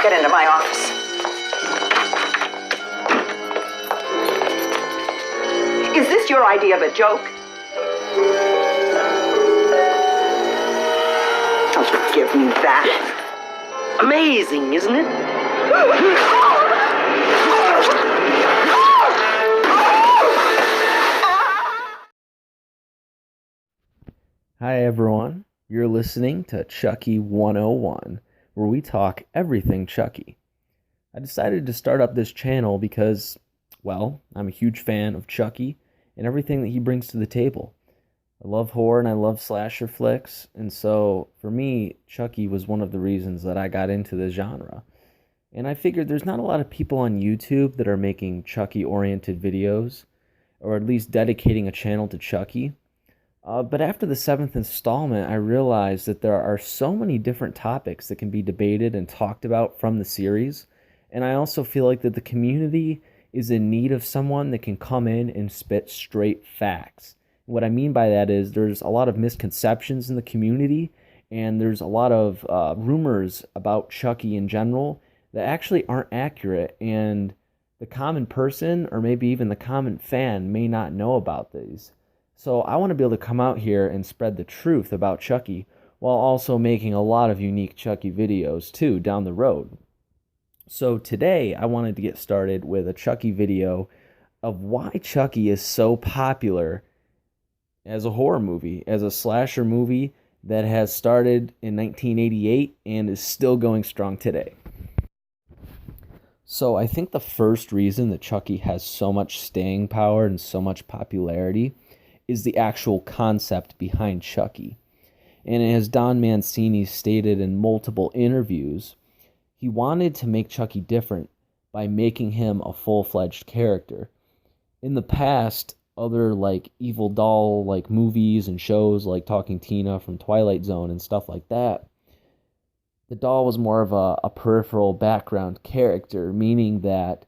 Get into my office. Is this your idea of a joke? Don't you give me that. Amazing, isn't it? Hi everyone, you're listening to Chucky 101, where we talk everything Chucky. I decided to start up this channel because, well, I'm a huge fan of Chucky and everything that he brings to the table. I love horror and I love slasher flicks, and so for me, Chucky was one of the reasons that I got into the genre. And I figured there's not a lot of people on YouTube that are making Chucky-oriented videos, or at least dedicating a channel to Chucky. But after the 7th installment, I realized that there are so many different topics that can be debated and talked about from the series, and I also feel like that the community is in need of someone that can come in and spit straight facts. What I mean by that is there's a lot of misconceptions in the community, and there's a lot of rumors about Chucky in general that actually aren't accurate, and the common person, or maybe even the common fan, may not know about these. So I want to be able to come out here and spread the truth about Chucky, while also making a lot of unique Chucky videos too down the road. So today I wanted to get started with a Chucky video of why Chucky is so popular as a horror movie, as a slasher movie that has started in 1988 and is still going strong today. So I think the first reason that Chucky has so much staying power and so much popularity is the actual concept behind Chucky. And as Don Mancini stated in multiple interviews, he wanted to make Chucky different by making him a full-fledged character. In the past, other evil doll movies and shows like Talking Tina from Twilight Zone and stuff like that, the doll was more of a peripheral background character, meaning that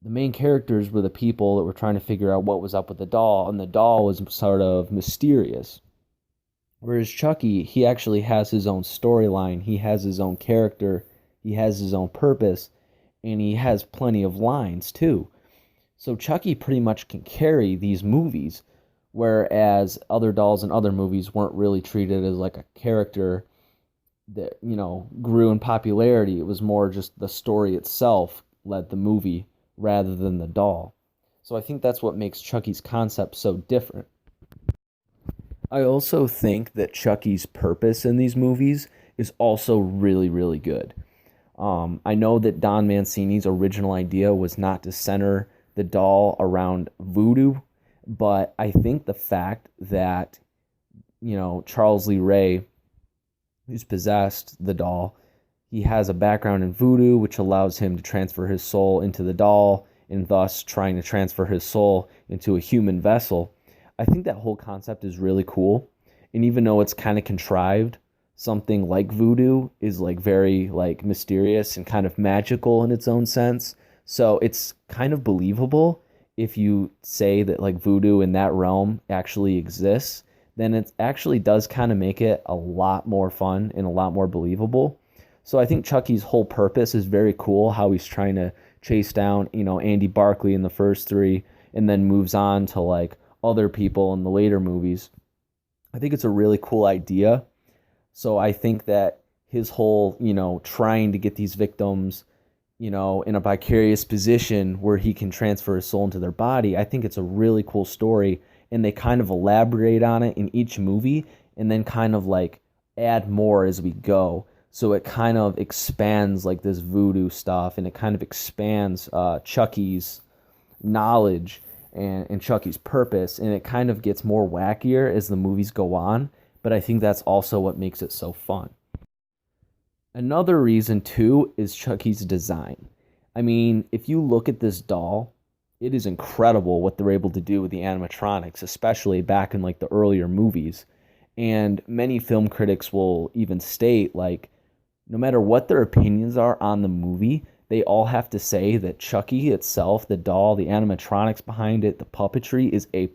the main characters were the people that were trying to figure out what was up with the doll, and the doll was sort of mysterious. Whereas Chucky, he actually has his own storyline, he has his own character, he has his own purpose, and he has plenty of lines too. So Chucky pretty much can carry these movies, whereas other dolls in other movies weren't really treated as like a character that, grew in popularity. It was more just the story itself led the movie rather than the doll. So I think that's what makes Chucky's concept so different. I also think that Chucky's purpose in these movies is also really, really good. I know that Don Mancini's original idea was not to center the doll around voodoo, but I think the fact that, Charles Lee Ray, who's possessed the doll, he has a background in voodoo, which allows him to transfer his soul into the doll, and thus trying to transfer his soul into a human vessel. I think that whole concept is really cool, and even though it's kind of contrived, something like voodoo is very mysterious and kind of magical in its own sense. So it's kind of believable if you say that voodoo in that realm actually exists, then it actually does kind of make it a lot more fun and a lot more believable. So I think Chucky's whole purpose is very cool, how he's trying to chase down, Andy Barclay in the first three, and then moves on to other people in the later movies. I think it's a really cool idea. So I think that his whole, trying to get these victims, in a vicarious position where he can transfer his soul into their body, I think it's a really cool story, and they kind of elaborate on it in each movie, and then kind of add more as we go. So it kind of expands this voodoo stuff, and it kind of expands Chucky's knowledge and Chucky's purpose, and it kind of gets more wackier as the movies go on, but I think that's also what makes it so fun. Another reason, too, is Chucky's design. I mean, if you look at this doll, it is incredible what they're able to do with the animatronics, especially back in the earlier movies. And many film critics will even state, no matter what their opinions are on the movie, they all have to say that Chucky itself, the doll, the animatronics behind it, the puppetry is A+.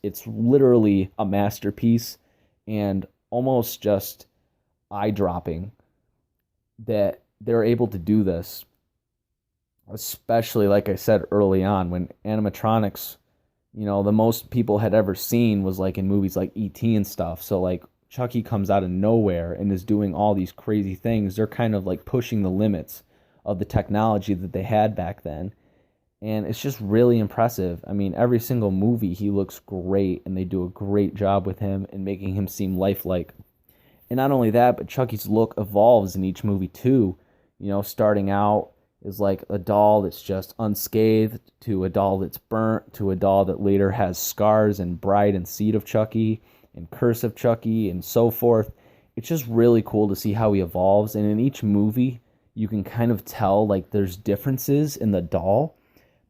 It's literally a masterpiece and almost just eye-dropping that they're able to do this, especially like I said early on, when animatronics, the most people had ever seen was like in movies like E.T. and stuff. So like Chucky comes out of nowhere and is doing all these crazy things. They're kind of like pushing the limits of the technology that they had back then. And it's just really impressive. I mean, every single movie he looks great, and they do a great job with him and making him seem lifelike. And not only that, but Chucky's look evolves in each movie too. Starting out is like a doll that's just unscathed, to a doll that's burnt, to a doll that later has scars and Bride and Seed of Chucky and Curse of Chucky and so forth. It's just really cool to see how he evolves. And in each movie, you can kind of tell like there's differences in the doll,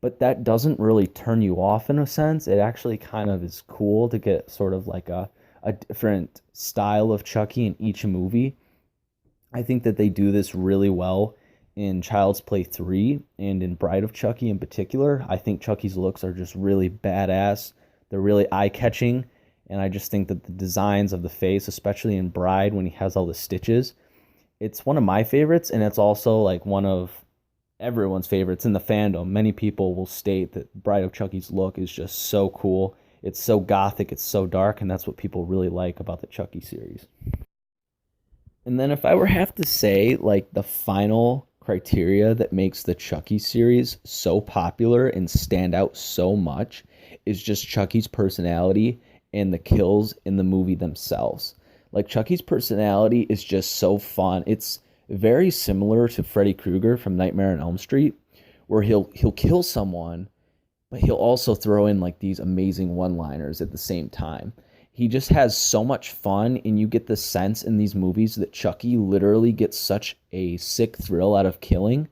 but that doesn't really turn you off in a sense. It actually kind of is cool to get sort of like a different style of Chucky in each movie. I think that they do this really well in Child's Play 3 and in Bride of Chucky in particular. I think Chucky's looks are just really badass. They're really eye-catching, and I just think that the designs of the face, especially in Bride when he has all the stitches, it's one of my favorites, and it's also like one of everyone's favorites in the fandom. Many people will state that Bride of Chucky's look is just so cool. It's so gothic, it's so dark, and that's what people really like about the Chucky series. And then if I were have to say like the final criteria that makes the Chucky series so popular and stand out so much is just Chucky's personality and the kills in the movie themselves. Like Chucky's personality is just so fun. It's very similar to Freddy Krueger from Nightmare on Elm Street, where he'll kill someone, but he'll also throw in like these amazing one-liners at the same time. He just has so much fun, and you get the sense in these movies that Chucky literally gets such a sick thrill out of killing,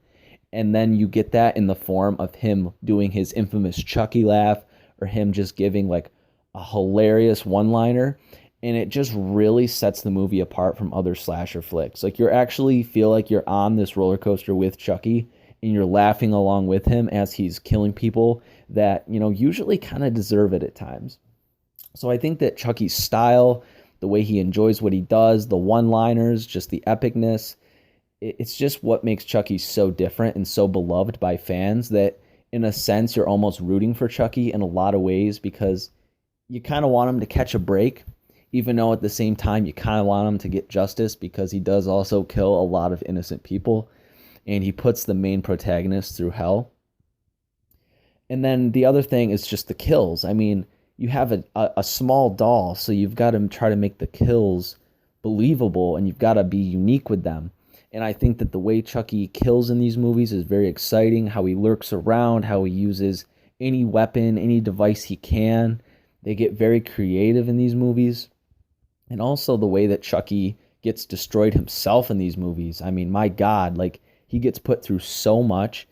and then you get that in the form of him doing his infamous Chucky laugh, or him just giving like a hilarious one-liner, and it just really sets the movie apart from other slasher flicks. Like you actually feel like you're on this roller coaster with Chucky, and you're laughing along with him as he's killing people that, usually kind of deserve it at times. So I think that Chucky's style, the way he enjoys what he does, the one-liners, just the epicness, it's just what makes Chucky so different and so beloved by fans that, in a sense, you're almost rooting for Chucky in a lot of ways, because you kind of want him to catch a break, even though at the same time you kind of want him to get justice, because he does also kill a lot of innocent people, and he puts the main protagonist through hell. And then the other thing is just the kills. I mean, you have a small doll, so you've got to try to make the kills believable, and you've got to be unique with them. And I think that the way Chucky kills in these movies is very exciting, how he lurks around, how he uses any weapon, any device he can. They get very creative in these movies. And also the way that Chucky gets destroyed himself in these movies. I mean, my God, like he gets put through so much,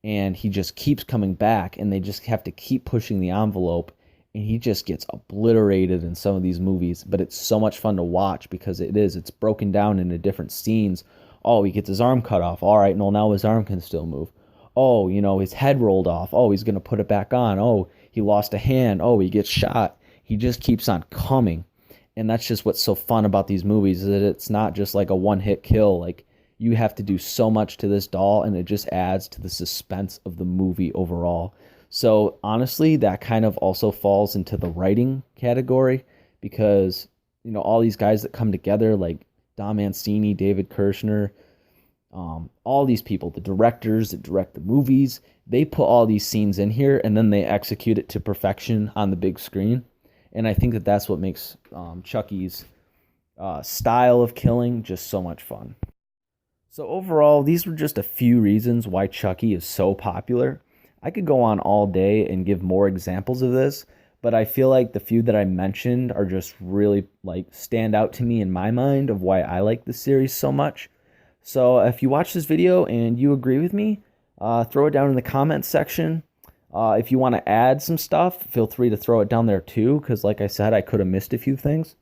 and he just keeps coming back, and they just have to keep pushing the envelope, and he just gets obliterated in some of these movies. But it's so much fun to watch, because it's broken down into different scenes. Oh, he gets his arm cut off. All right, no, now his arm can still move. Oh, his head rolled off. Oh, he's going to put it back on. Oh, he lost a hand. Oh, he gets shot. He just keeps on coming. And that's just what's so fun about these movies, is that it's not just like a one-hit kill. Like, you have to do so much to this doll, and it just adds to the suspense of the movie overall. So, honestly, that kind of also falls into the writing category, because, all these guys that come together, like Don Mancini, David Kirshner, all these people, the directors that direct the movies, they put all these scenes in here, and then they execute it to perfection on the big screen. And I think that that's what makes Chucky's style of killing just so much fun. So overall, these were just a few reasons why Chucky is so popular. I could go on all day and give more examples of this, but I feel like the few that I mentioned are just really stand out to me in my mind of why I like the series so much. So if you watch this video and you agree with me, throw it down in the comments section. If you want to add some stuff, feel free to throw it down there too, because like I said, I could have missed a few things.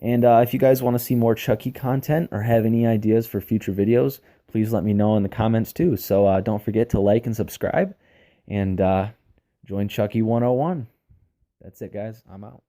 And if you guys want to see more Chucky content or have any ideas for future videos, please let me know in the comments too. So don't forget to like and subscribe, and join Chucky 101. That's it, guys. I'm out.